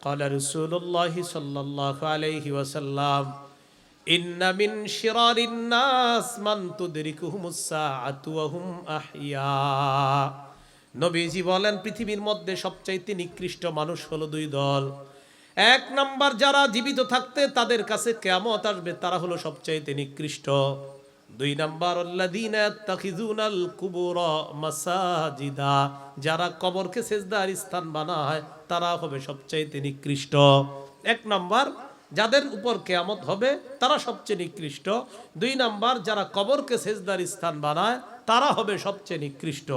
قال رسول الله صلى الله عليه وسلم إن من شرار الناس من تدركهم الساعة وهم أحياء নবীজি বলেন পৃথিবীর মধ্যে সবচাইতে নিকৃষ্ট মানুষ হলো দুই দল। এক নাম্বার, যারা জীবিত থাকতে তাদের কাছে কিয়ামত আসবে তারা হলো সবচাইতে নিকৃষ্ট। দুই নাম্বার, আল্লাযীনা ইয়াত্তাখিযুনাল কুবুরা মাসাজিদা, যারা কবরকে সেজদার স্থান বানায় তারা হবে সবচাইতে নিকৃষ্ট। এক নাম্বার, যাদের উপর কিয়ামত হবে তারা সবচেয়ে নিকৃষ্ট। দুই নাম্বার, যারা কবরকে সেজদার স্থান বানায় তারা হবে সবচেয়ে নিকৃষ্ট।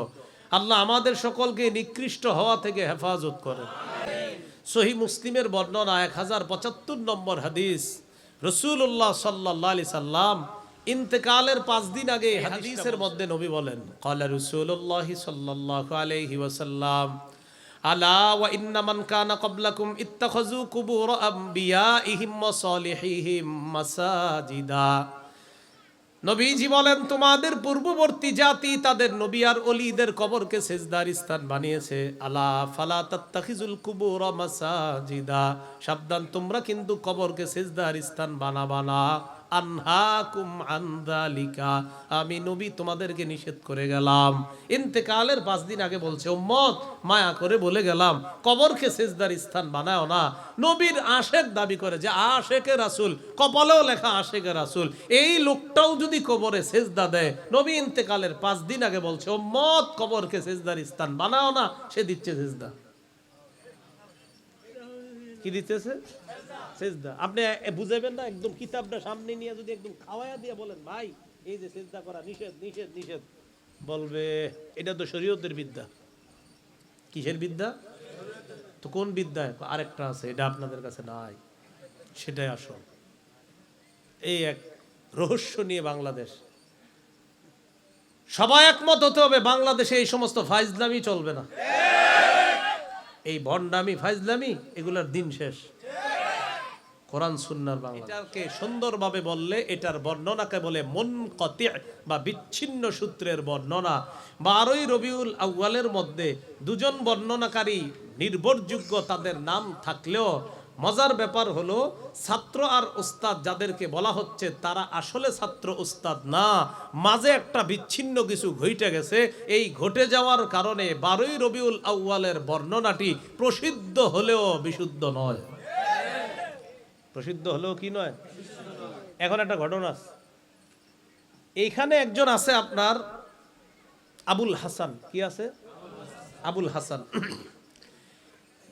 আল্লাহ আমাদের সকলকে নিকৃষ্ট হওয়া থেকে হেফাজত করে। সহিহ মুসলিমের বর্ণনা 1075 নম্বর হাদিস, রাসূলুল্লাহ সাল্লাল্লাহু আলাইহি সাল্লাম ইন্তেকালের 5 দিন আগে হাদিসের মধ্যে নবী বলেন, ক্বালা রাসূলুল্লাহ সাল্লাল্লাহু আলাইহি ওয়াসাল্লাম আলা ওয়া ইন্না মান কানা ক্বাবলাকুম ইত্তাখাযু কুবুর আমবিয়াইহিম ওয়া সালিহিহিম মাসাজিদা। নবীজি বলেন, তোমাদের পূর্ববর্তী জাতি তাদের নবী আর ওলিদের কবরকে সেজদার স্থান বানিয়েছে। আলা ফালা তাত্তাখিজুল কুবুর মাসাজিদা, সাবধান তোমরা কিন্তু কবরকে সেজদার স্থান বানাবা না। আনহাকুম আন যালিকা, আমি নবী তোমাদেরকে নিষেধ করে গেলাম। ইন্তেকালের 5 দিন আগে বলছে, উম্মত মায়া করে বলে গেলাম কবরকে সেজদার স্থান বানাও না। নবীর আশেক দাবি করে যে আশেকে রাসূল, কপালেও লেখা আশেকে রাসূল, এই লোকটাও যদি কবরে সেজদা দেয়, নবী ইন্তেকালের 5 দিন আগে বলছে উম্মত কবরকে সেজদার স্থান বানাও না, সে দিচ্ছে সেজদা। কি দিতেছে? সেজদা। আপনি বুঝাবেন না, একদম কিতাবটা সামনে নিয়ে যদি একদম খাওয়ায়া দিয়ে বলেন ভাই এই যে সেজদা করা নিষেধ নিষেধ নিষেধ, বলবে এটা তো শরীয়তের বিদ্যা। কিসের বিদ্যা? তো কোন বিদ্যায়? আরেকটা আছে, এটা আপনাদের কাছে নাই, সেটাই আসল। এই এক রহস্য নিয়ে বাংলাদেশ, সবাই একমত হতে হবে, বাংলাদেশে এই সমস্ত ফাইজলামি চলবে না। এই ভণ্ডামি ফাইজলামি এগুলার দিন শেষ। কোরআন সুন্নাহর বাংলা, এটাকে সুন্দরভাবে বললে এটার বর্ণনাকে বলে মুনকাতি বা বিচ্ছিন্ন সূত্রের বর্ণনা। 12ই রবিউল আউয়ালের মধ্যে দুজন বর্ণনাকারী নির্ভরযোগ্য তাদের নাম থাকলেও মজার ব্যাপার হলো ছাত্র আর উস্তাদ যাদেরকে বলা হচ্ছে তারা আসলে ছাত্র উস্তাদ না, মাঝে একটা বিচ্ছিন্ন কিছু ঘটে গেছে। এই ঘটে যাওয়ার কারণে 12ই রবিউল আউয়ালের বর্ণনাটি প্রসিদ্ধ হলেও বিশুদ্ধ নয়। প্রসিদ্ধ হলেও কি নয়? এখন একটা ঘটনা আছে, এইখানে একজন আছে আপনার আবুল হাসান। কি আছে? আবুল হাসান।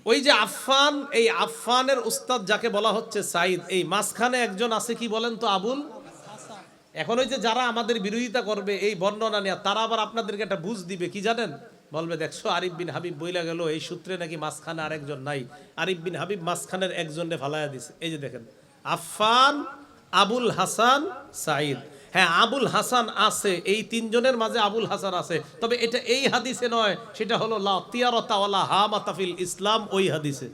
ওই যে আফফান, এই আফফানের উস্তাদ যাকে বলা হচ্ছে সাইদ, এই মাঝখানে একজন আছে, কি বলেন তো? আবুল হাসান। এখন ওই যে যারা আমাদের বিরোধিতা করবে এই বর্ণনা নিয়ে, তারা আবার আপনাদেরকে একটা বুঝ দিবে, কি জানেন? বলবে দেখছো আরিফ বিন হাবিব বইলা গেল এই সূত্রে নাকি মাঝখানে আরেকজন নাই। আরিফ বিন হাবিব মাঝখানের একজনকে ফালাইয়া দিছে। এই যে দেখেন, আফফান, আবুল হাসান, সাইদ। হ্যাঁ, আবুল হাসান আছে, এই তিনজনের মাঝে আবুল হাসান আছে, তবে এটা এই হাদিসে নয়, সেটা হলো লা তিয়ারতা ওয়ালা হামাতা ফিল ইসলাম। ওই হাদিসে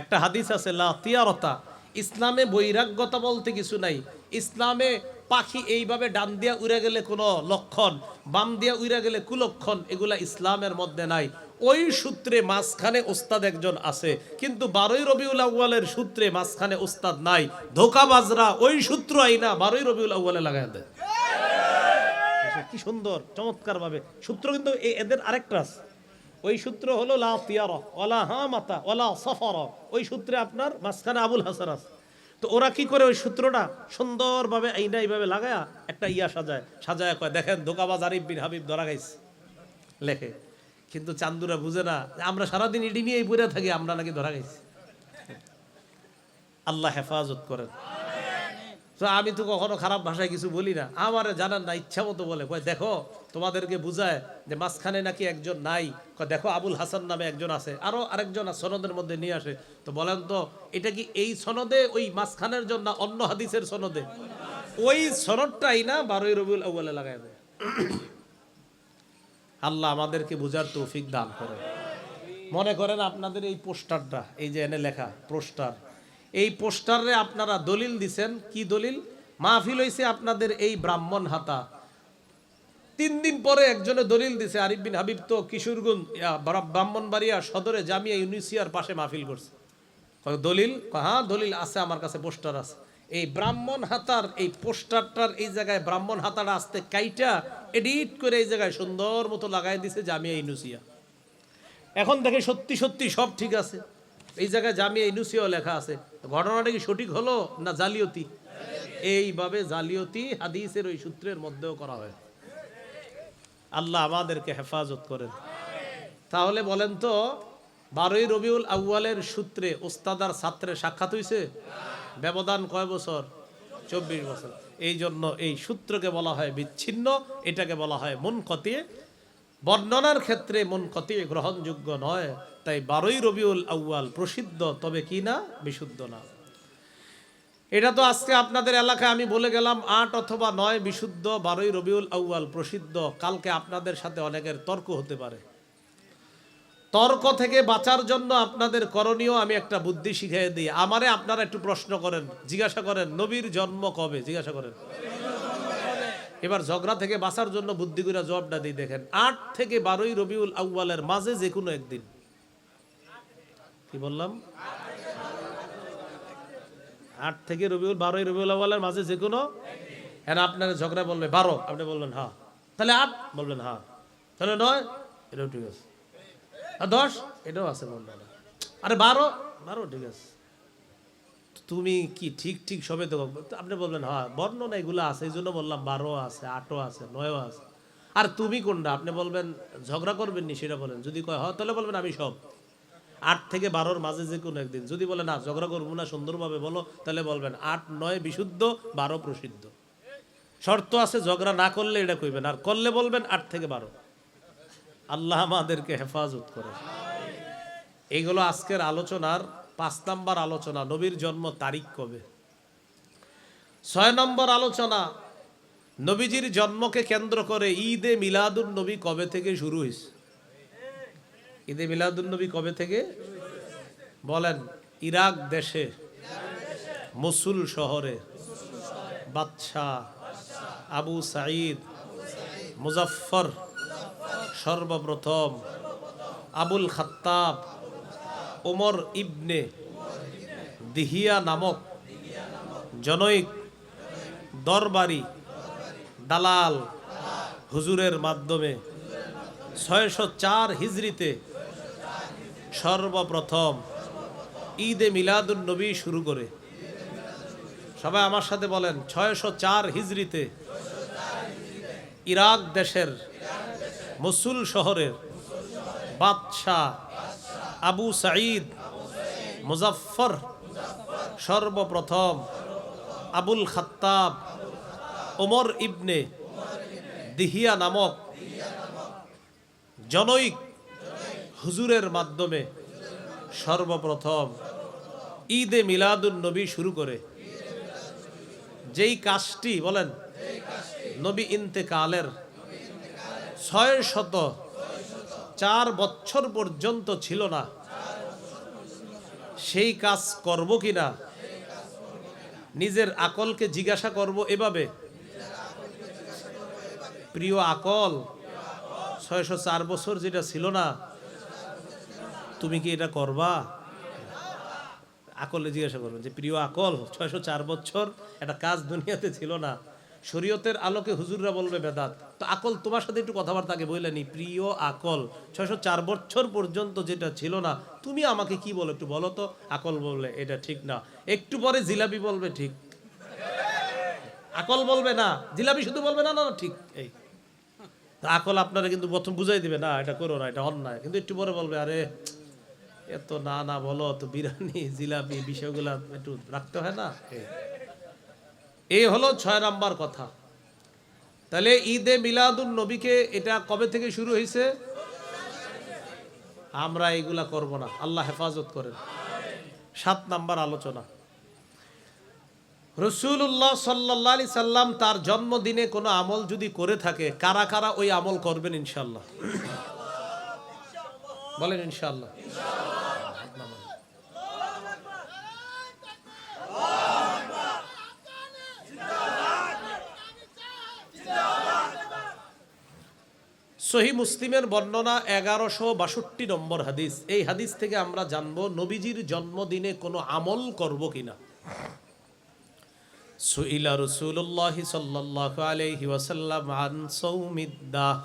একটা হাদিস আছে, লা তিয়ারতা, ইসলামে বৈরাগ্যতা বলতে কিছু নাই। ইসলামে পাখি এইভাবে ডান দিয়া উড়ে গেলে কোনো লক্ষণ, বাম দিয়া উড়ে গেলে কুলক্ষণ, এগুলা ইসলামের মধ্যে নাই। ওই সূত্রে মাঝখানে উস্তাদ একজন আছে, কিন্তু 12ই রবিউল আউয়ালের সূত্রে মাঝখানে উস্তাদ নাই। ধোকাবাজরা ওই সূত্র আইনা 12ই রবিউল আউয়ালে লাগায় দেয়। কি সুন্দর চমৎকার ভাবে সূত্র, কিন্তু এদের আরেকটা আছে। ওই সূত্র হলো লা তিয়ারা ওয়ালা হামাতা ওয়ালা সাফারা, ওই সূত্রে আপনার মাঝখানে আবুল হাসান আছে। তো ওরা কি করে ওই সূত্রটা সুন্দরভাবে আইনা এইভাবে লাগায়া একটা সাজায় কয় দেখেন ধোকাবাজ আরিফ বিন হাবিব ধরা গাইছে, লেখে। কিন্তু চান্দুরা বুঝে না, আমরা সারাদিন ইডি নিয়েই পড়ে থাকি, আমরা নাকি ধরা গেছি। আল্লাহ হেফাজত করেন। তো আমি তো কখনো খারাপ ভাষায় কিছু বলি না, আমারে জানান না, ইচ্ছা মতো বলে কয় দেখো তোমাদেরকে বুঝায় যে মাঝখানে নাকি একজন নাই, দেখো আবুল হাসান নামে একজন আছে, আরো আরেকজন সনদের মধ্যে নিয়ে আসে। তো বলেন তো এটা কি এই সনদে ওই মাঝখানের জন্য অন্য হাদিসের সনদে? ওই সনদটাই না 12ই রবিউল আউয়ালে লাগায় দেয়। আল্লাহ আমাদেরকে বুঝার তৌফিক দান করে। মনে করেন আপনাদের এই পোস্টারটা, এই যে এনে লেখা পোস্টার, এই পোস্টারে আপনারা দলিল দিছেন। কি দলিল? মাহফিল হইছে আপনাদের এই ব্রাহ্মণ হাতা। 3 দিন পরে একজনে দলিল দিছে, আরিফ বিন হাবিব তো কিশোরগঞ্জ ব্রাহ্মণবাড়িয়া সদরে জামিয়া ইউনিসিয়ার পাশে মাহফিল করছে। দলিল? হ্যাঁ দলিল আছে, আমার কাছে পোস্টার আছে। এই ব্রাহ্মণ হাতার এই পোস্টারটার এই জায়গায় ব্রাহ্মণ হাতাটা আসতে কাইটা এডিট করে এই জায়গায় সুন্দর মতো লাগাই দিছে জামিয়া ইনুসিয়া। এখন দেখে সত্যি সত্যি সব ঠিক আছে, এই জায়গায় জামিয়া ইনুসিয়াও লেখা আছে। ঘটনাটা কি সঠিক হলো না জালিয়াতি? এইভাবে জালিয়াতি হাদিসের ওই সূত্রের মধ্যেও করা হয়। আল্লাহ আমাদেরকে হেফাজত করেন। তাহলে বলেন তো, 12ই রবিউল আউয়ালের সূত্রে ওস্তাদ আর ছাত্রের সাক্ষাৎ হইছে? ব্যবধান কয় বছর? 24 বছর। এই জন্য এই সূত্রকে বলা হয় বিচ্ছিন্ন, এটাকে বলা হয় মুনকতি। বর্ণনার ক্ষেত্রে মুনকতি গ্রহণযোগ্য নয়। তাই 12ই রবিউল আউয়াল প্রসিদ্ধ, তবে কি না বিশুদ্ধ না। এটা তো আজকে আপনাদের এলাকায় আমি বলে গেলাম 8 অথবা 9 বিশুদ্ধ, 12ই রবিউল আউয়াল প্রসিদ্ধ। কালকে আপনাদের সাথে অনেকের তর্ক হতে পারে। তর্ক থেকে বাঁচার জন্য আপনাদের করণীয় আমি একটা বুদ্ধি শিখিয়ে দিই। আমারে আপনারা একটু প্রশ্ন করেন, জিজ্ঞাসা করেন নবীর জন্ম কবে, জিজ্ঞাসা করেন। এবার ঝগড়া থেকে বাঁচার জন্য বুদ্ধি করে জবাবটা দিই। দেখেন 8 থেকে 12ই রবিউল আউয়ালের মাঝে যে কোনো একদিন। কি বললাম? 8 থেকে 12ই রবিউল আউয়ালের মাঝে যে কোনো। হ্যাঁ, আপনার ঝগড়া বলবে 12, আপনি বলবেন হ্যাঁ, তাহলে 8 বলবেন হ্যাঁ, তাহলে 9, এটাও ঠিক আছে, আর 10 এটাও আছে বলবেন, আরে 12 ঠিক আছে। তুমি কি ঠিক ঠিক সবে তো আপনি বলবেন হ্যাঁ, বর্ণনা এগুলো আছে, এই জন্য বললাম 12 আছে, 8ও আছে, 9ও আছে। আর তুমি কোনটা? আপনি বলবেন ঝগড়া করবেন নি সেটা বলেন। যদি কয় হ্যাঁ, তাহলে বলবেন আমি সব। 8 থেকে 12-র মাঝে যে কোনো একদিন। যদি বলে না ঝগড়া করবো না, সুন্দরভাবে বলো, তাহলে বলবেন 8, 9 বিশুদ্ধ, 12 প্রসিদ্ধ। শর্ত আছে, ঝগড়া না করলে এটা কইবেন, আর করলে বলবেন 8 থেকে 12। আল্লাহ আমাদেরকে হেফাজত করে। এইগুলো আজকের আলোচনার 5 নম্বর আলোচনা, নবীর জন্ম তারিখ কবে। 6 নম্বর আলোচনা, নবীজির জন্মকে কেন্দ্র করে ঈদে মিলাদুন নবী কবে থেকে শুরু হয়েছে। ঈদে মিলাদুন নবী কবে থেকে? বলেন। ইরাক দেশে মসুল শহরে বাদশাহ আবু সাঈদ মুজাফফর সর্বপ্রথম আবুল খাত্তাব ওমর ইবনে দিহিয়া নামক জনৈক দরবারি দালাল হুজুরের মাধ্যমে 604 হিজরিতে সর্বপ্রথম ঈদে মিলাদুন নবী শুরু করে। সবাই আমার সাথে বলেন, 604 হিজরিতে ইরাক দেশের মসুল শহরের বাদশাহ আবু সাঈদ মুজাফফর সর্বপ্রথম আবুল খাত্তাব ওমর ইবনে দিহিয়া নামক জনৈক হুজুরের মাধ্যমে সর্বপ্রথম ঈদে মিলাদুন নবী শুরু করে। যেই কাজটি বলেন নবী ইন্তেকালের 604 বছর পর্যন্ত ছিল না, সেই কাজ করব কিনা নিজের আকলকে জিজ্ঞাসা করব এভাবে, প্রিয় আকল 604 বছর যেটা ছিল না, তুমি কি এটা করবা? আকলে জিজ্ঞাসা করবেন যে প্রিয় আকল 604 বছর একটা কাজ দুনিয়াতে ছিল না, শরীয়তের আলোকে হুজুররা বলবে বেদাত, তো আকল তোমার সাথে একটু কথাবার্তাকে বললেনি, প্রিয় আকল 604 বছর পর্যন্ত যেটা ছিল না, তুমি আমাকে কি বলো একটু বলো তো। আকল বলবে এটা ঠিক না, একটু পরে জিলাপি বলবে ঠিক। আকল বলবে না, জিলাপি শুধু বলবে না না ঠিক। এই আকল আপনারা কিন্তু প্রথম বুঝাই দিবে না এটা করো না, এটা অন্যায়, কিন্তু একটু পরে বলবে আরে এত না না বলো তো, বিরিয়ানি জিলাপি বিষয়গুলা একটু রাখতে হয় না। এই হলো 6 নাম্বার কথা। তাহলে ঈদে মিলাদুন নবীকে এটা কবে থেকে শুরু হয়েছে? আমরা এগুলা করব না, আল্লাহ হেফাজত করেন। 7 নাম্বার আলোচনা, রাসূলুল্লাহ সাল্লাল্লাহু আলাইহি সাল্লাম তার জন্মদিনে কোনো আমল যদি করে থাকে, কারা কারা ওই আমল করবেন ইনশাআল্লাহ? বলেন ইনশাআল্লাহ। সহিহ মুসলিমের বর্ণনা 1162 নম্বর হাদিস। এই হাদিস থেকে আমরা জানবো নবীজির জন্মদিনে কোনো আমল করব কিনা। সুইলা রাসূলুল্লাহ সাল্লাল্লাহু আলাইহি ওয়াসাল্লাম আন সাওমিদ্দাহ।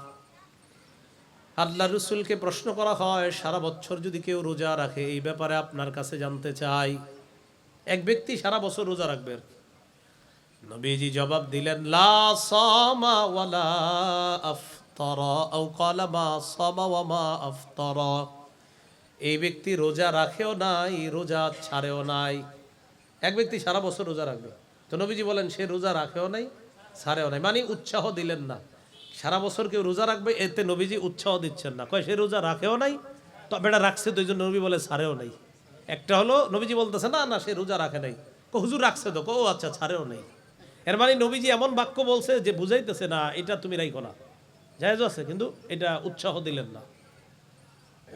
আল্লাহ রসুলকে প্রশ্ন করা হয়, সারা বছর যদি কেউ রোজা রাখে, এই ব্যাপারে আপনার কাছে জানতে চাই। এক ব্যক্তি সারা বছর রোজা রাখবে, নবীজি জবাব দিলেন, লা সামা ওয়ালা আফতারা আও ক্বালা মা সামা ওয়া মা আফতারা। এই ব্যক্তি রোজা রাখেও নাই, রোজা ছাড়েও নাই। এক ব্যক্তি সারা বছর রোজা রাখবে, তো নবীজি বলেন সে রোজা রাখেও নাই, ছাড়েও নাই, মানে উৎসাহ দিলেন না। সারা বছর কেউ রোজা রাখবে, এতে নবীজি উৎসাহ দিচ্ছেন না। কয় সে রোজা রাখেও নাই, তবে এটা রাখছে, তো এই জন্য নবী বলে ছাড়েও নাই। একটা হলো নবীজি বলতেছে না না সে রোজা রাখে নাই, হুজুর রাখছে তো, ও আচ্ছা ছাড়েও নাই। এর মানে নবীজি এমন বাক্য বলছে যে বুঝাইতেছে না এটা তুমি রাখো না, জায়েজ আছে, কিন্তু এটা উৎসাহ দিলেন না।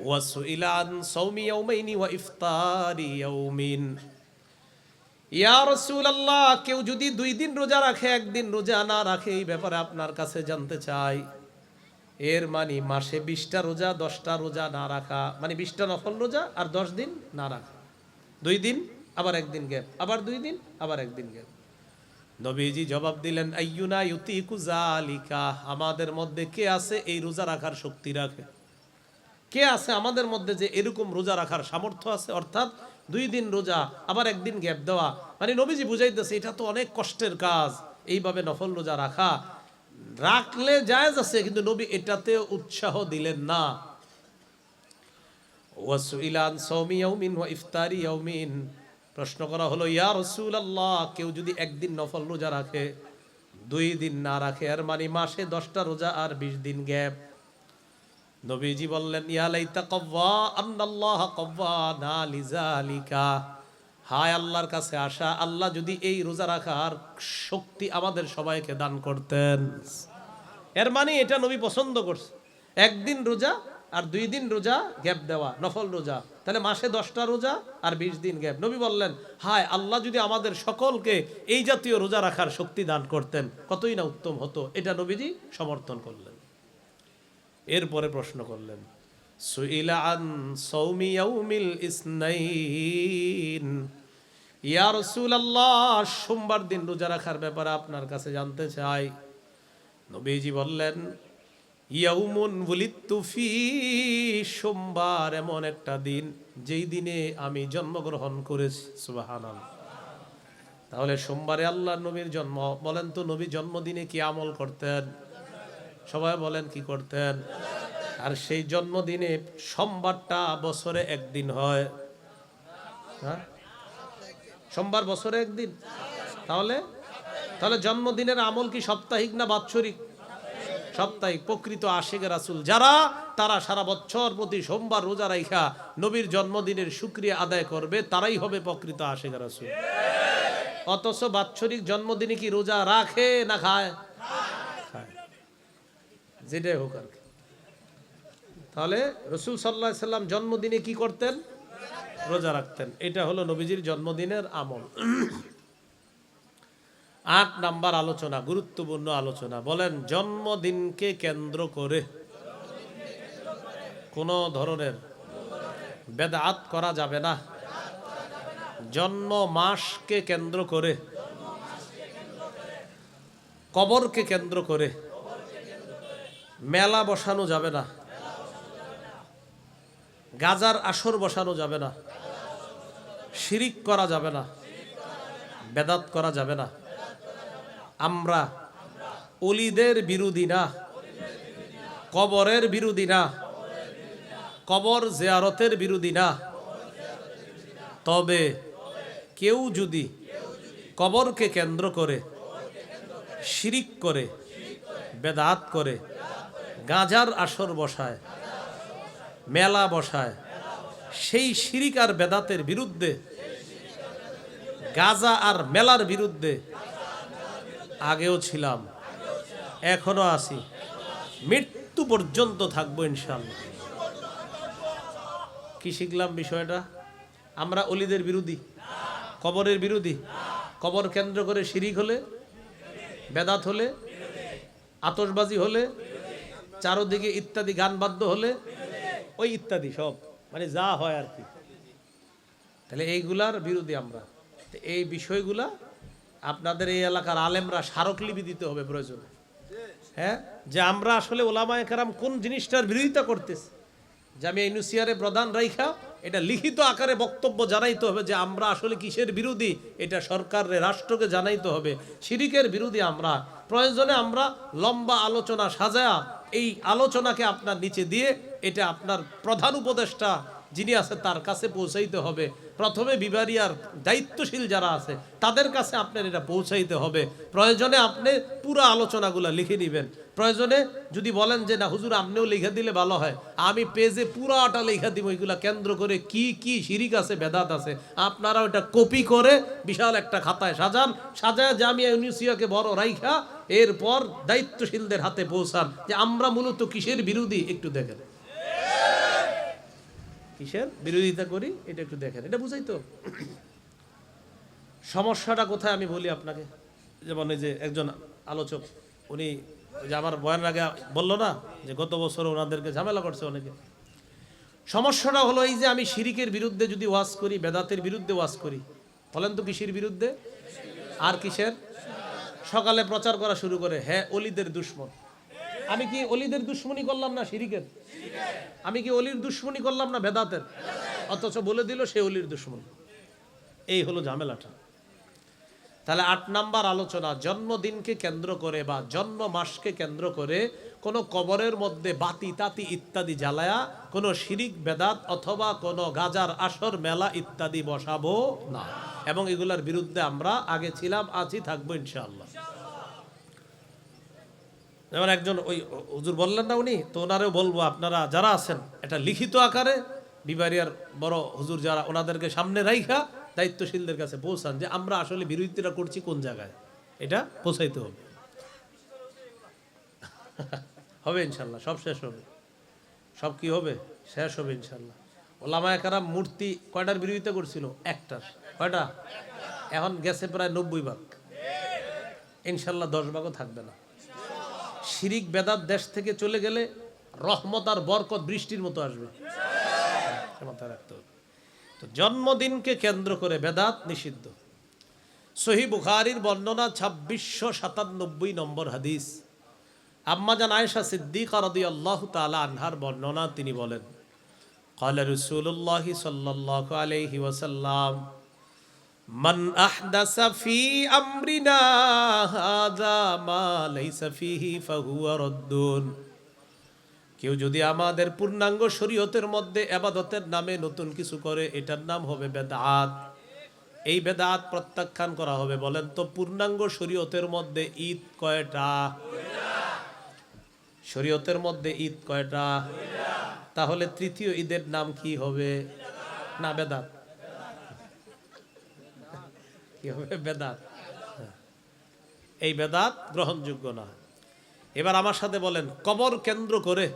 ওয়াসুইলা আন সাওমি ইয়াউমাইনি ওয়া ইফতারি ইয়াউমিন। ইয়া রাসূলুল্লাহ, কেউ যদি 2 দিন রোজা রাখে, একদিন রোজা না রাখে, এই ব্যাপারে আপনার কাছে জানতে চাই। এর মানে মাসে 20টা রোজা, 10টা রোজা না রাখা, মানে 20টা নফল রোজা আর 10 দিন না রাখা। 2 দিন আবার একদিন গ্যাপ, আবার 2 দিন আবার একদিন গ্যাপ। নবীজি জবাব দিলেন, আইয়ুনা ইউতিকু যালিকা। আমাদের মধ্যে কে আছে এই রোজা রাখার শক্তি রাখে? কে আছে আমাদের মধ্যে যে এরকম রোজা রাখার সামর্থ্য আছে? অর্থাৎ 2 দিন রোজা আবার একদিন গ্যাপ দেওয়া, মানে নবীজি বুঝাইতেছে এটা তো অনেক কষ্টের কাজ। এইভাবে নফল রোজা রাখা রাখলে জায়েজ আছে, কিন্তু নবী এটাতে উৎসাহ দিলেন না। ওয়াসুইলা আন সাওমি ইয়াউমিন ওয়া ইফতারি ইয়াউমিন। প্রশ্ন করা হলো, ইয়া রাসূলুল্লাহ, কেউ যদি একদিন নফল রোজা রাখে, 2 দিন না রাখে, আর মানে মাসে 10টা রোজা আর 20 দিন গ্যাপ। নবীজি বললেন, ইয়া লাইতা কাওয়া আন্নাল্লাহ কাওয়ানা লিযালিকা। হায় আল্লাহর কাছে আশা, আল্লাহ যদি এই রোজা রাখার শক্তি আমাদের সবাইকে দান করতেন। এর মানে এটা নবী পছন্দ করছে, একদিন রোজা আর 2 দিন রোজা গ্যাপ দেওয়া, নফল রোজা, তাহলে মাসে 10টা রোজা আর 20 দিন গ্যাপ। নবী বললেন, হায় আল্লাহ যদি আমাদের সকলকে এই জাতীয় রোজা রাখার শক্তি দান করতেন, কতই না উত্তম হতো। এটা নবীজি সমর্থন করলেন। এরপরে প্রশ্ন করলেন, সুইলা আন সাওমি ইয়াউমিল ইসনাইন। ইয়া রাসূলুল্লাহ, সোমবার দিন রোজা রাখার ব্যাপারে আপনার কাছে জানতে চাই। নবীজি বললেন, ইয়াউমুন ওয়ালিদতু ফি। সোমবার এমন একটা দিন যেই দিনে আমি জন্মগ্রহণ করেছি। সুবহানাল্লাহ। তাহলে সোমবারে আল্লাহর নবীর জন্ম। বলেন তো নবী জন্মদিনে কি আমল করতেন? সবাই বলেন কি করতেন? আর সেই জন্মদিনে সোমবারটা বছরে একদিন হয়। হ্যাঁ, সোমবার বছরে একদিন। তাহলে তাহলে জন্মদিনের আমল কি সাপ্তাহিক না বাৎসরিক? সাপ্তাহিক। প্রকৃত আশিক রাসূল যারা, তারা সারা বছর প্রতি সোমবার রোজা রাখা নবীর জন্মদিনের শুকরিয়া আদায় করবে, তারাই হবে প্রকৃত আশিক রাসূল। অথচ বাৎসরিক জন্মদিনে কি রোজা রাখে না খায়? যেটাই হোক আর কি। তাহলে রাসূল সাল্লাল্লাহু আলাইহি সাল্লাম জন্মদিনে কি করতেন? রোজা রাখতেন। এটা হলো নবীজির জন্মদিনের আমল। 8 নাম্বার আলোচনা, গুরুত্বপূর্ণ আলোচনা। বলেন, জন্মদিনকে কেন্দ্র করে কোন ধরনের বেদাত করা যাবে না। জন্ম মাসকে কেন্দ্র করে, কবরকে কেন্দ্র করে মেলা বসানো যাবে না, গাজার আসর বসানো যাবে না, শিরিক করা যাবে না, বেদাত করা যাবে না। আমরা ওলিদের বিরোধী না, কবরের বিরোধী না, কবর জিয়ারতের বিরোধী না। তবে কেউ যদি কবরকে কেন্দ্র করে শিরিক করে, বেদাত করে, গাজার আসর বসায়, মেলা বসায়, সেই শিরিক আর বেদাতের বিরুদ্ধে, গাজা আর মেলার বিরুদ্ধে আগেও ছিলাম, এখনো আছি, মৃত্যু পর্যন্ত থাকবো ইনশাআল্লাহ। কি শিখলাম বিষয়টা? আমরা ওলিদের বিরোধী, কবরের বিরোধী। কবর কেন্দ্র করে শিরিক হলে, বেদাত হলে, আতশবাজি হলে, চারোদিকে ইত্যাদি গান বাদ্য হলে ওই ইত্যাদি সব মানে যা হয় আর কি। তাহলে এইগুলার বিরোধী আমরা। এই বিষয়গুলা আপনাদের এই এলাকার আলেমরা স্মারকলিপি দিতে হবে প্রয়োজনে, হ্যাঁ, যে আমরা আসলে ওলামায়ে কেরাম কোন জিনিসটার বিরোধিতা করতেছি। জামিয়া ইউনুসিয়ারে প্রধান রাইখা এটা লিখিত আকারে বক্তব্য জানাইতে হবে যে আমরা আসলে কিসের বিরোধী, এটা সরকারের রাষ্ট্রকে জানাইতে হবে। শিরিকের বিরোধী আমরা। প্রয়োজনে আমরা লম্বা আলোচনা সাজায়া এই আলোচনাকে আপনার নিচে দিয়ে এটা আপনার প্রধান উপদেষ্টা যিনি আছে তার কাছে পৌঁছাইতে হবে। প্রথমে বিবারিয়ার দায়িত্বশীল যারা আছে তাদের কাছে আপনার এটা পৌঁছাইতে হবে। প্রয়োজনে আপনি পুরো আলোচনাগুলো লিখে নেবেন। প্রয়োজনে যদি বলেন যে না হুজুর আপনিও লিখে দিলে ভালো হয়, আমি পেজে পুরাটা লিখে দিব এগুলা কেন্দ্র করে কি কি শিরিক আছে বেদাত আছে, আপনারা ওটা কপি করে বিশাল একটা খাতায় সাজান, সাজায় জামিয়া ইউনুসিয়াকে বড় রাইখা এরপর দায়িত্বশীলদের হাতে পৌঁছান যে আমরা মূলত কিসের বিরোধী একটু দেখেন, কিসের বিরোধিতা করি এটা একটু দেখেন। এটা বুঝাই তো সমস্যাটা কোথায় আমি বলি আপনাকে। যেমন এই যে একজন আলোচক উনি যে আমার বয়ানের আগে বললো না যে গত বছর ওনাদেরকে ঝামেলা করছে অনেকে। সমস্যাটা হলো এই যে আমি শিরিকের বিরুদ্ধে যদি ওয়াজ করি, বেদাতের বিরুদ্ধে ওয়াজ করি, বলেন তো কিসের বিরুদ্ধে আর কিসের? সকালে প্রচার করা শুরু করে হ্যাঁ অলিদের দুশ্মন। আমি কি অলিদের দুশ্মনী করলাম না শিরিকের? আমি কি অলির দুশ্মনী করলাম না বেদাতের? অথচ বলে দিল সে অলির দুশ্মন। এই হলো ঝামেলাটা। তাহলে ৮ নাম্বার আলোচনা, জন্মদিনকে কেন্দ্র করে বা জন্ম মাসকে কেন্দ্র করে কোনো কবরের মধ্যে বাতি তাতি ইত্যাদি জ্বালায়া কোনো শিরিক বেদাত অথবা কোনো গাজার আসর মেলা ইত্যাদি বসাবো না, এবং এগুলার বিরুদ্ধে আমরা আগে ছিলাম, আছি, থাকবো ইনশাআল্লাহ। যেমন একজন ওই হুজুর বললেন না উনি, তো ওনারেও বলবো আপনারা যারা আছেন এটা লিখিত আকারে বিবারিয়ার বড় হুজুর যারা ওনাদেরকে সামনে রাইখা দায়িত্বশীলদের কাছে পৌঁছান যে আমরা আসলে বিরোধিতা করছি কোন জায়গায়, এটা পৌঁছাইতে হবে। হবে ইনশাল্লাহ, সব শেষ হবে, সব কি হবে শেষ হবে ইনশাল্লাহ। ওলামায়ে কেরাম মূর্তি কয়টার বিরোধিতা করছিল? একটার। কয়টা? এখন গেছে প্রায় 90 ভাগ। ইনশাল্লাহ 10 ভাগও থাকবে না। শিরিক বেদাত দেশ থেকে চলে গেলে রহমত আর বরকত বৃষ্টির মতো আসবে, মাথায় রাখতে হবে। তো জন্মদিনকে কেন্দ্র করে বেদাত নিষিদ্ধ। সহিহ বুখারীর বর্ণনা 2697 নম্বর হাদিস। আম্মা জান আয়েশা সিদ্দিকা রাদিয়াল্লাহু তাআলা আনহার বর্ণনা, তিনি বলেন ক্বালা রাসূলুল্লাহ সাল্লাল্লাহু আলাইহি ওয়াসাল্লাম মান আহদাসা ফি আমরিনা হাযা মা লাইসা ফিহি ফাহুয়া রাদ্দুন। কেউ যদি আমাদের পূর্ণাঙ্গ শরীয়তের মধ্যে ইবাদতের নামে নতুন কিছু করে, এটার নাম হবে বেদাত। এই বেদাত প্রত্যাখ্যান করা হবে। বলেন তো পূর্ণাঙ্গ শরীয়তের মধ্যে ঈদ কয়টা? শরীয়তের মধ্যে ঈদ কয়টা? তাহলে তৃতীয় ঈদের নাম কি হবে? না বেদাত। কি হবে? বেদাত। এই বেদাত গ্রহণযোগ্য না। এবার আমার সাথে বলেন, কবর কেন্দ্র করে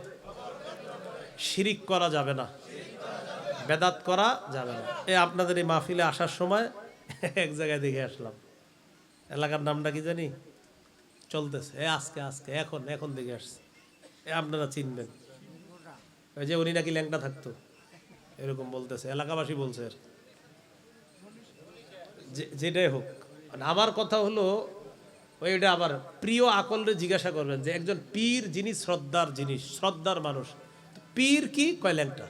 শিরিক করা যাবে না, বেদাত করা যাবে না। আপনাদের এই মাহফিলে আসার সময় এক জায়গায় দেখে আসলাম, এলাকার নামটা কি জানি চলতেছে, আজকে আজকে এখন এখন দেখে আসছে, আপনারা চিনবেন। ওই যে উনি নাকি ল্যাংটা থাকতো এরকম বলতেছে, এলাকাবাসী বলছে। যেটাই হোক, আমার কথা হলো ওইটা আবার প্রিয় আকলরে জিজ্ঞাসা করবেন যে একজন পীর যিনি শ্রদ্ধার জিনিস, শ্রদ্ধার মানুষ, পীর কি কয়? ল্যাংটা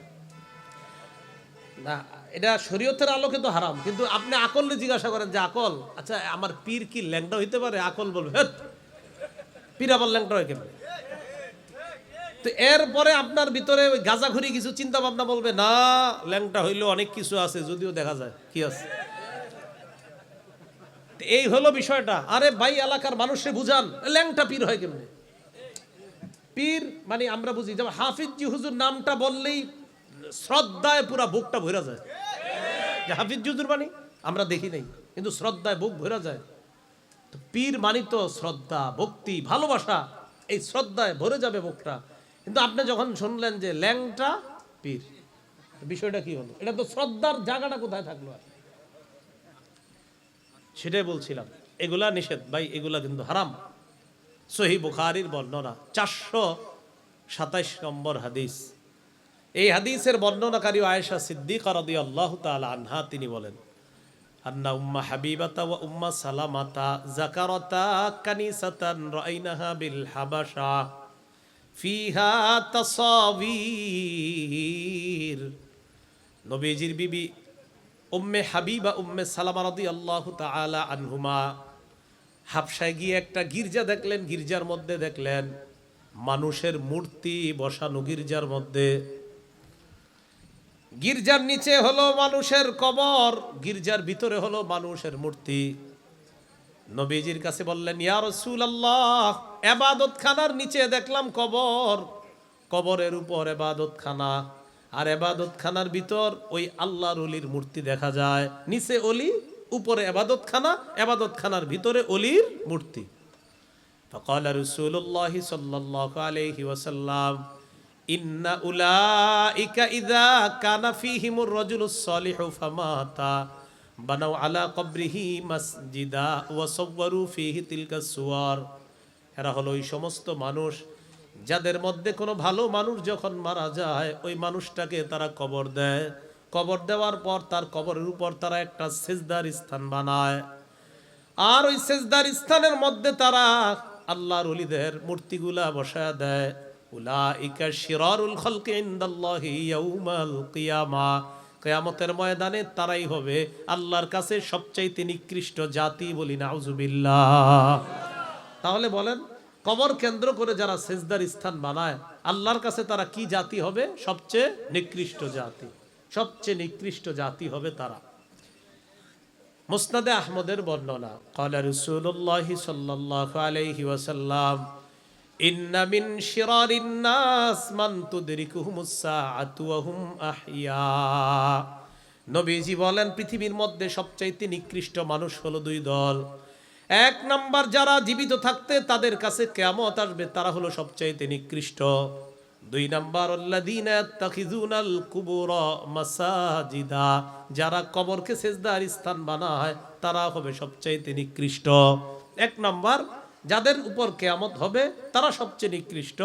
না। এটা শরীয়তের আলোকে তো হারাম, কিন্তু আপনি আকলরে জিজ্ঞাসা করেন যে আকল, আচ্ছা আমার পীর কি ল্যাংটা হইতে পারে? আকল বলবে পীর আবার ল্যাংটা হয় কেমন? তো এরপরে আপনার ভিতরে ওই গাঁজাখুরি কিছু চিন্তা ভাবনা বলবে না, ল্যাংটা হইলেও অনেক কিছু আছে, যদিও দেখা যায় কি আছে। এই হলো বিষয়টা। আরে ভাই এলাকার মানুষে বুঝান ল্যাংটা পীর হয় কেমনে? পীর মানে আমরা বুঝি, যেমন হাফিজি হুজুর নামটা বললেই শ্রদ্ধায় পুরা বুকটা ভরা যায়। যে হাফিজ হুজুর মানে আমরা দেখি নাই, কিন্তু শ্রদ্ধায় বুক ভরা যায়। তো পীর মানি তো শ্রদ্ধা, ভক্তি, ভালোবাসা, এই শ্রদ্ধায় ভরে যাবে বুকটা। কিন্তু আপনি যখন শুনলেন যে ল্যাংটা পীর, বিষয়টা কি হলো? এটা তো শ্রদ্ধার জায়গাটা কোথায় থাকলো? আর সেটাই বলছিলাম, এগুলা নিষেধ ভাই, এগুলা কিন্তু হারাম। সহিহ বুখারীর বর্ণনা 400 27 নম্বর হাদিস। এই হাদিসের বর্ণনাকারী আয়েশা সিদ্দিকা রাদিয়াল্লাহু তাআলা আনহা, তিনি বলেন, আন্না উম্মা হাবিবাতা ওয়া উম্মা সালামাতা যাকারাতা কানিসাতান রাআইনাহা বিল হাবাশা ফিহা তাসাবির। নবীজির বিবি উম্মে হাবিবা উম্মে সালামা রাদিয়াল্লাহু তাআলা আনহুমা হাবশায় গিয়ে একটা গির্জা দেখলেন। গির্জার মধ্যে দেখলেন মানুষের মূর্তি বসানো। গির্জার মধ্যে, গির্জার নিচে হলো মানুষের কবর, গির্জার ভিতরে হলো মানুষের মূর্তি। নবীজির কাছে বললেন, ইয়া রাসূলুল্লাহ, ইবাদতখানার নিচে দেখলাম কবর, কবরের উপর ইবাদতখানা, আর ইবাদতখানার ভিতর ওই আল্লাহর ওলির মূর্তি দেখা যায়। নিচে ওলি, উপরে ইবাদতখানা, ইবাদতখানার ভিতরে ওলির মূর্তি। فقال رسول الله صلى الله عليه وسلم إن أولئك إذا كان فيهم الرجل الصالح فمات بنوا على قبره مسجدا وصوروا فيه تلك الصور। এরা হলো ওই সমস্ত মানুষ যাদের মধ্যে কোনো ভালো মানুষ যখন মারা যায়, ওই মানুষটাকে তারা কবর দেয়। কবর দেওয়ার পর তার কবরের উপর তারা একটা সেজদার স্থান বানায়, আর ওই সেজদার স্থানের মধ্যে তারা আল্লাহর ওলিদের মূর্তিগুলা বসায় দেয়। উলাইকা শিরারুল খালকি ইনদাল্লাহি ইয়াউমাল কিয়ামা। কিয়ামতের ময়দানে তারাই হবে আল্লাহর কাছে সবচাইতে নিকৃষ্ট জাতি। বলি নাউজুবিল্লাহ। তাহলে বলেন, কবর কেন্দ্র করে যারা সেজদার স্থান বানায়, আল্লাহর কাছে তারা কি জাতি হবে? সবচেয়ে নিকৃষ্ট জাতি। সবচেয়ে নিকৃষ্ট জাতি হবে তারা। মুসনাদে আহমদের বর্ণনা, ক্বালা রাসূলুল্লাহি সাল্লাল্লাহু আলাইহি ওয়াসাল্লাম, ইন্না মিন শিরারিন নাস মান তুদরিকুহুমুস সাআতু ওয়া হুম আহইয়া। নবীজি বলেন, পৃথিবীর মধ্যে সবচাইতে নিকৃষ্ট মানুষ হলো দুই দল। এক নাম্বার, যারা জীবিত থাকতে তাদের কাছে কিয়ামত আসবে, তারা হলো সবচাইতে নিকৃষ্ট। দুই নাম্বার, আল্লাযীনা ইয়াত্তাখিযুনাল কুবুরা মাসাজিদা, যারা কবরকে সেজদার স্থান বানায়, তারা হবে সবচাইতে নিকৃষ্ট। এক নাম্বার, যাদের উপর কিয়ামত হবে তারা সবচেয়ে নিকৃষ্ট।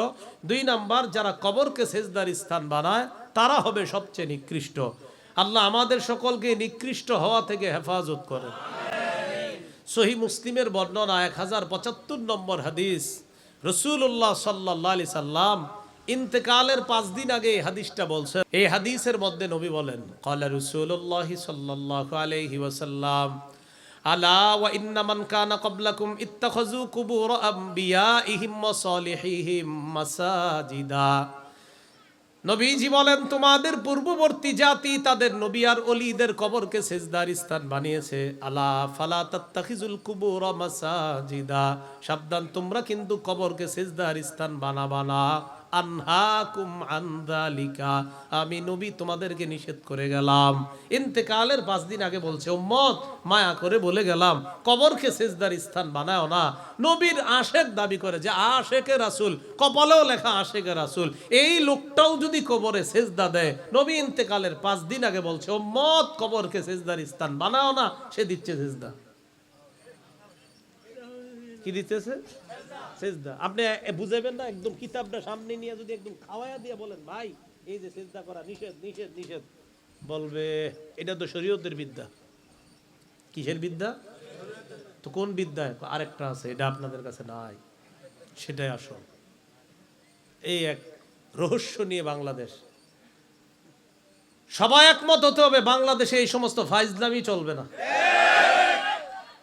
দুই নাম্বার, যারা কবরকে সেজদার স্থান বানায়, তারা হবে সবচেয়ে নিকৃষ্ট। আল্লাহ আমাদের সকলকে নিকৃষ্ট হওয়া থেকে হেফাজত করে। সহিহ মুসলিমের বর্ণনা 1075 নম্বর হাদিস। রাসূলুল্লাহ সাল্লাল্লাহু আলাইহি সাল্লাম ইন্তেকালের 5 দিন আগে এই হাদিসটা বলছেন। এই হাদিসের মধ্যে নবী বলেন, ক্বালা রাসূলুল্লাহ সাল্লাল্লাহু আলাইহি ওয়াসাল্লাম, আলা ওয়া ইন্না মান কানা ক্বাবলাকুম ইত্তাখাযু কুবুর আমবিয়াইহিম ওয়া সালিহিহিম মাসাজিদা। নবীজি বলেন, তোমাদের পূর্ববর্তী জাতি তাদের নবী আর ওলিদের কবরকে সেজদার স্থান বানিয়েছে। আলা ফালা তাত্তাখিজুল কুবুর মাসাজিদা, সাবধান, তোমরা কিন্তু কবরকে সেজদার স্থান বানাবা না। আনহাকুম আন যালিকা, আমি নবী তোমাদেরকে নিষেধ করে গেলাম। ইন্তেকালের 5 দিন আগে বলছে, উম্মত মায়া করে বলে গেলাম, কবরকে সেজদার স্থান বানাও না। নবীর আশেক দাবি করে যে আশেকে রাসূল, কপালেও লেখা আশেকে রাসূল, এই লোকটাও যদি কবরে সেজদা দেয়, নবী ইন্তেকালের 5 দিন আগে বলছে, উম্মত কবরকে সেজদার স্থান বানাও না, সে দিচ্ছে সেজদা। কি দিতেছে? সেজদা। আপনি বুঝাবেন না, একদম কিতাবটা সামনে নিয়ে যদি একদম খাওয়ায়া দিয়ে বলেন, ভাই এই যে সেজদা করা নিষেধ নিষেধ নিষেধ, বলবে এটা তো শরীয়তের বিদ্যা। কিসের বিদ্যা? তো কোন বিদ্যা? আরেকটা আছে, এটা আপনাদের কাছে নাই, সেটাই আসল। এই এক রহস্য নিয়ে বাংলাদেশ, সবাই একমত হতে হবে, বাংলাদেশে এই সমস্ত ফাইজলামি চলবে না।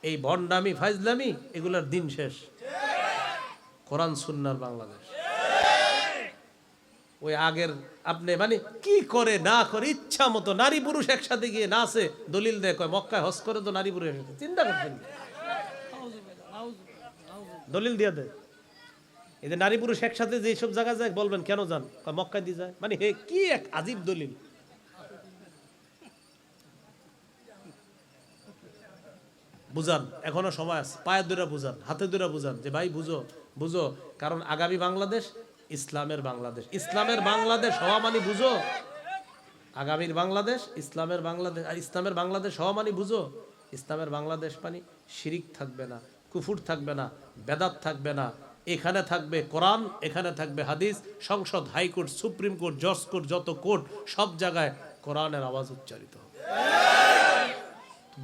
এই ভণ্ডামি ফাইজলামি, এগুলার দিন শেষ। কোরআন সুন্নাহর বাংলাদেশ। ওই আগের আপনি মানে কি করে না করে ইচ্ছা মতো নারী পুরুষ একসাথে গিয়ে নাচে, দলিল দেয়, কয় মক্কায় হজ করে তো নারী পুরুষ একসাথে। চিন্তা করছেন? দলিল দিয়ে দেয়, এদের নারী পুরুষ একসাথে যে সব জায়গায় যায়, বলবেন কেন যান? মক্কায় দিয়ে যায়। মানে হে কি এক আজীব দলিল। বুঝান, এখনো সময় আছে, পায়ের দূরে বুঝান, হাতে দূরে বুঝান, যে ভাই বুঝো বুঝো, কারণ আগামী বাংলাদেশ ইসলামের বাংলাদেশ। ইসলামের বাংলাদেশ হওয়া মানে বুঝো, আগামীর বাংলাদেশ ইসলামের বাংলাদেশ। আর ইসলামের বাংলাদেশ হওয়া মানে বুঝো, ইসলামের বাংলাদেশ মানে শিরিক থাকবে না, কুফুর থাকবে না, বেদাত থাকবে না, এখানে থাকবে কোরআন, এখানে থাকবে হাদিস। সংসদ, হাইকোর্ট, সুপ্রিম কোর্ট, জজ কোর্ট, যত কোর্ট, সব জায়গায় কোরআনের আওয়াজ উচ্চারিত হবে।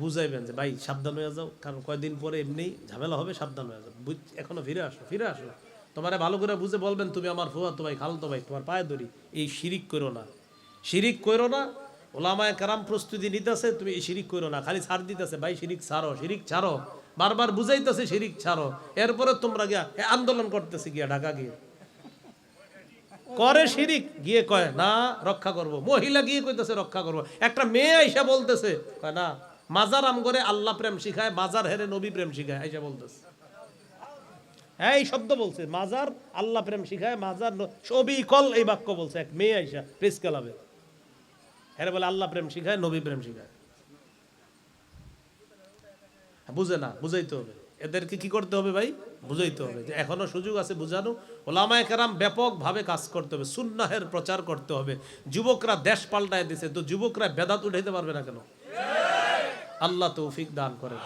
বুঝাইবেন যে ভাই সাবধান হয়ে যাও, কারণ কয়দিন পরে এমনি ঝামেলা হবে, সাবধান হয়ে যাও, এখনো ফিরে আসো, ফিরে আসো। তোমারে ভালো করে বুঝে বলবেন, তুমি আমার ফুফাতো ভাই, খালাতো ভাই, তোমার পায়ে ধরি, এই শিরিক করো না, শিরিক করো না। ওলামায়ে কেরাম প্রস্তুতি নিতেছে, তুমি এই শিরিক করো না, খালি ছাড় দিতেছে, ভাই শিরিক ছাড়ো, শিরিক ছাড়ো, বারবার বুঝাইতেছে শিরিক ছাড়ো। এরপরে তোমরা গিয়া আন্দোলন করতেছে, গিয়া ঢাকা গিয়ে করে শিরিক, গিয়ে কয় না রক্ষা করব। মহিলা গিয়ে কইতেছে রক্ষা করব। একটা মেয়ে আইসা বলতেছে, কয় না মাজার আম করে আল্লাহ প্রেম শিখায়, মাজার হেরে নবী প্রেম শিখায়, আইসা বলতেছে। এই শব্দ বলছে, মাজার আল্লাহ প্রেম শিখায়, মাজার ছবি কল, এই বাক্য বলছে এক মেয়ে আইসা প্রেস ক্লাবে। হ্যাঁ বলে আল্লাহ প্রেম শিখায়, নবী প্রেম শিখায়। বুঝে না, বুঝাইতে হবে এদেরকে। কি করতে হবে ভাই? বুঝাইতে হবে যে এখনো সুযোগ আছে বুঝানো। ওলামায়ে কেরাম ব্যাপকভাবে কাজ করতে হবে, সুন্নাহের প্রচার করতে হবে। যুবকরা দেশ পাল্টায় দিছে, তো যুবকরা বেদাত উঠাইতে পারবে না কেন? আল্লাহ তৌফিক দান করেন।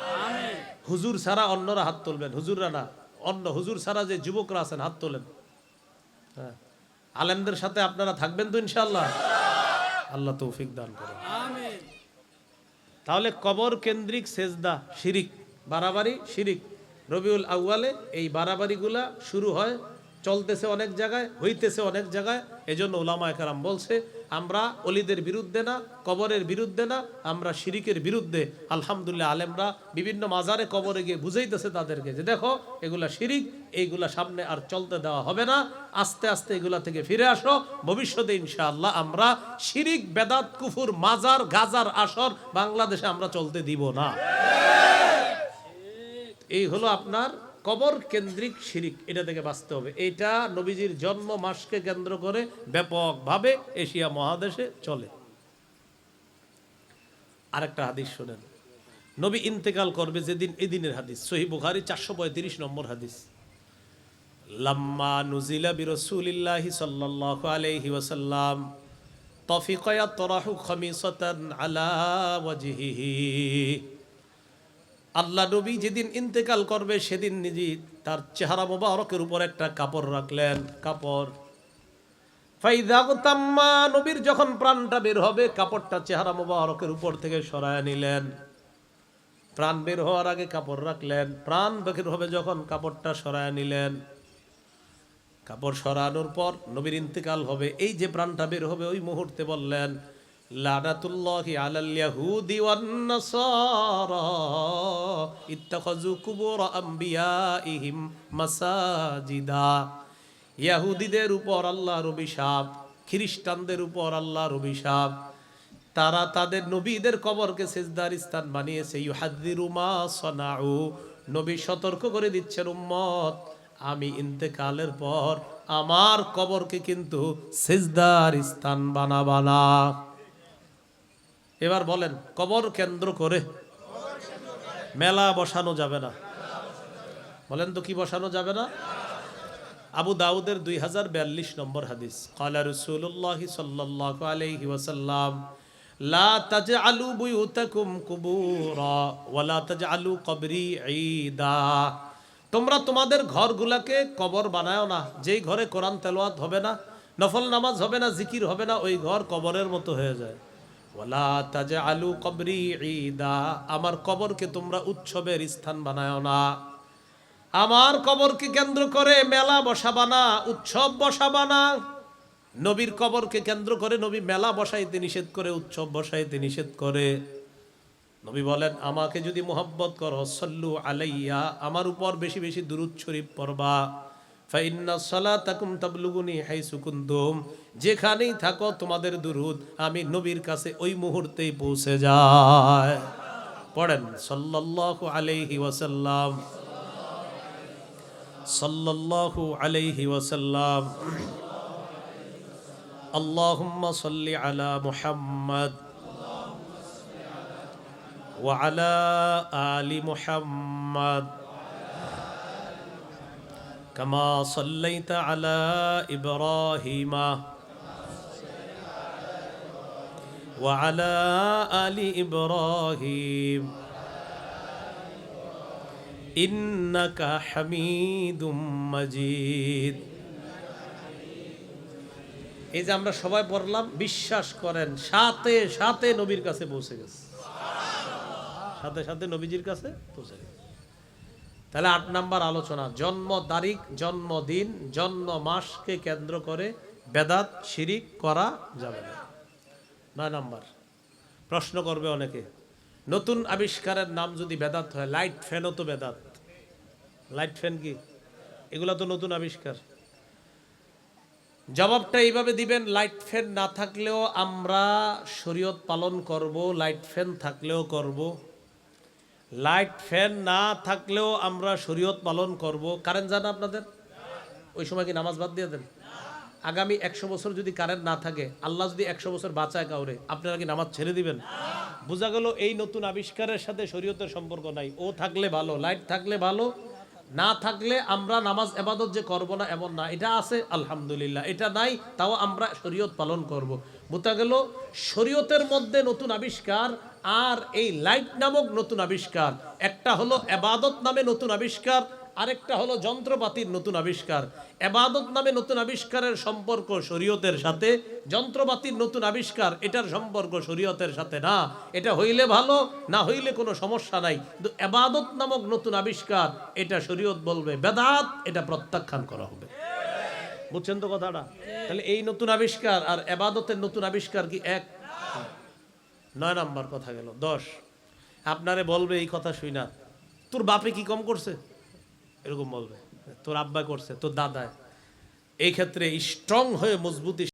হুজুর ছাড়া অন্যরা হাত তুলবেন, হুজুররা না, অন্য হুজুর ছাড়া যে যুবকরা আছেন হাত তোলেন। হ্যাঁ, আলেমদের সাথে আপনারা থাকবেন তো ইনশাআল্লাহ? আল্লাহ তৌফিক দান করেন। তাহলে কবর কেন্দ্রিক সেজদা শিরিক, বাড়াবাড়ি শিরিক। রবিউল আউয়ালে এই বাড়াবাড়িগুলা শুরু হয়, চলতেছে অনেক জায়গায়, হইতেছে অনেক জায়গায়। এজন্য উলামায়ে কেরাম বলছে আমরা অলিদের বিরুদ্ধে না, কবরের বিরুদ্ধে না, আমরা শিরিকের বিরুদ্ধে। আলহামদুলিল্লাহ আলেমরা বিভিন্ন মাজারে কবরে গিয়ে বুঝাইতেছে তাদেরকে যে দেখো এগুলা শিরিক, এইগুলা সামনে আর চলতে দেওয়া হবে না, আস্তে আস্তে এগুলা থেকে ফিরে আসো। ভবিষ্যতে ইনশাআল্লাহ আমরা শিরিক, বেদাত, কুফুর, মাজার, গাজার আসর বাংলাদেশে আমরা চলতে দিব না। এই হলো আপনার কবর কেন্দ্রিক শিরিক, এটা থেকে বাঁচতে হবে। এটা নবীজির জন্ম মাসকে কেন্দ্র করে ব্যাপকভাবে এশিয়া মহাদেশে চলে। আরেকটা হাদিস শুনেন, নবী ইন্তেকাল করবে যেদিন, এদিনের হাদিস, সহিহ বুখারী 435 নম্বর হাদিস। লাম্মা নুজিলা বিরাসূলিল্লাহি সাল্লাল্লাহু আলাইহি ওয়াসাল্লাম তাফিকা ইয়াতরাহু খামিসাতান আলা ওয়াজহিহি। আল্লাহ নবী যেদিন ইন্তেকাল করবে সেদিন নিজে তার চেহারা মোবারকের উপর একটা কাপড় রাখলেন, কাপড়। ফাইদা তাম্মা, নবীর যখন প্রাণটা বের হবে কাপড়টা চেহারা মোবারকের উপর থেকে সরায় নিলেন। প্রাণ বের হওয়ার আগে কাপড় রাখলেন, প্রাণ বের হবে যখন কাপড়টা সরায় নিলেন। কাপড় সরানোর পর নবীর ইন্তেকাল হবে, এই যে প্রাণটা বের হবে ওই মুহূর্তে বললেন লানাতুল্লাহি আলাল ইয়াহুদি ওয়ান নাসারা ইত্তাখাযু কুবুর আমবিয়াইহিম মাসাজিদা। ইহুদিদের উপর আল্লাহর অভিশাপ, খ্রিস্টানদের উপর আল্লাহর অভিশাপ, তারা তাদের নবীদের কবরকে সিজদার স্থান বানিয়েছে। ইউহাযযিরু মা সানাউ, নবী সতর্ক করে দিচ্ছেন উম্মত আমি ইন্তেকালের পর আমার কবরকে কিন্তু সিজদার স্থান বানাবা না। এবার বলেন, কবর কেন্দ্র করে মেলা বসানো যাবে না। বলেন তো কি বসানো যাবে না? আবু দাউদের 2042 নম্বর হাদিস, ক্বালা রাসূলুল্লাহি সাল্লাল্লাহু আলাইহি ওয়াসাল্লাম লা তাজআলু বুয়ুতাকুম কুবুরা ওয়া লা তাজআলু কবরি ঈদা। তোমরা তোমাদের ঘরগুলাকে কবর বানায়ো না। যেই ঘরে কোরআন তেলাওয়াত হবে না, নফল নামাজ হবে না, জিকির হবে না, ওই ঘর কবরের মতো হয়ে যায়। ওয়ালা তাজআলু কবরি ঈদা, আমার কবরকে তোমরা উৎসবের স্থান বানায়ো না। আমার কবরকে কেন্দ্র করে মেলা বসাবা না, উৎসব বসাবা না। নবীর কবরকে কেন্দ্র করে নবী মেলা বসাইতে নিষেধ করে, উৎসব বসাইতে নিষেধ করে। নবী বলেন আমাকে যদি মুহাব্বত করো সাল্লু আলাইয়া, আমার উপর বেশি বেশি দুরূদ শরীফ পড়বা। ফাইন্না সালাতাকুম তাবলুগুনি হাইসু কুনতুম, যেখানেই থাকো তোমাদের দুরূদ আমি নবীর কাছে ওই মুহূর্তেই পৌঁছে যায়। পড়েন সাল্লাল্লাহু আলাইহি ওয়াসাল্লাম, সাল্লাল্লাহু আলাইহি ওয়াসাল্লাম। আল্লাহুম্মা সাল্লি আলা মুহাম্মদ ওয়া আলা আলি মুহাম্মদ কামা সাল্লাইতা আলা ইব্রাহিমা ওয়া আলা আলি ইব্রাহিম ইন্নাকা হামিদুম মাজিদ। এই যে আমরা সবাই পড়লাম, বিশ্বাস করেন সাথে সাথে নবীর কাছে পৌঁছে গেছে, সাথে সাথে নবীজির কাছে পৌঁছে গেছে। তাহলে 8 নাম্বার আলোচনা, জন্ম তারিখ, জন্মদিন, জন্ম মাসকে কেন্দ্র করে বেদাত শিরিক করা যাবে না। 9 নাম্বার, প্রশ্ন করবে অনেকে, নতুন আবিষ্কারের নাম যদি বেদাত হয়, লাইট ফ্যানও তো বেদাত। লাইট ফ্যান কি? এগুলা তো নতুন আবিষ্কার। জবাবটা এইভাবে দিবেন, লাইট ফ্যান না থাকলেও আমরা শরীয়ত পালন করব, লাইট ফ্যান থাকলেও করব। লাইট ফ্যান না থাকলেও আমরা শরীয়ত পালন করব। কারেন্ট জানা আপনাদের? ওই সময় কি নামাজ বাদ দিয়ে দেন? আগামী 100 বছর যদি কারেন্ট না থাকে, আল্লাহ যদি 100 বছর বাঁচায় কাউরে, আপনারা কি নামাজ ছেড়ে দিবেন? বোঝা গেল এই নতুন আবিষ্কারের সাথে শরীয়তের সম্পর্ক নাই। ও থাকলে ভালো, লাইট থাকলে ভালো, না থাকলে আমরা নামাজ ইবাদত যে করব না এমন না। এটা আছে আলহামদুলিল্লাহ, এটা নাই তাও আমরা শরীয়ত পালন করব। বোঝা গেল শরীয়তের মধ্যে নতুন আবিষ্কার আর এই লাইট নামক নতুন আবিষ্কার। একটা হলো ইবাদত নামে নতুন আবিষ্কার, আরেকটা হলো যন্ত্রপাতির নতুন আবিষ্কার। ইবাদত নামে নতুন আবিষ্কারের সম্পর্ক শরীয়তের সাথে, যন্ত্রপাতির নতুন আবিষ্কার এটার সম্পর্ক শরীয়তের সাথে না। এটা হইলে ভালো, না হইলে কোনো সমস্যা নাই। কিন্তু ইবাদত নামক নতুন আবিষ্কার, এটা শরীয়ত বলবে বেদাত, এটা প্রত্যাখ্যান করা হবে। বুঝছেন তো কথাটা? তাহলে এই নতুন আবিষ্কার আর ইবাদতের নতুন আবিষ্কার কি এক? 9 নাম্বার কথা গেল। 10, আপনারে বলবে এই কথা শুই না, তোর বাপে কি কম করছে, এরকম বলবে। তোর আব্বা করছে, তোর দাদায়। এই ক্ষেত্রে স্ট্রং হয়ে মজবুতি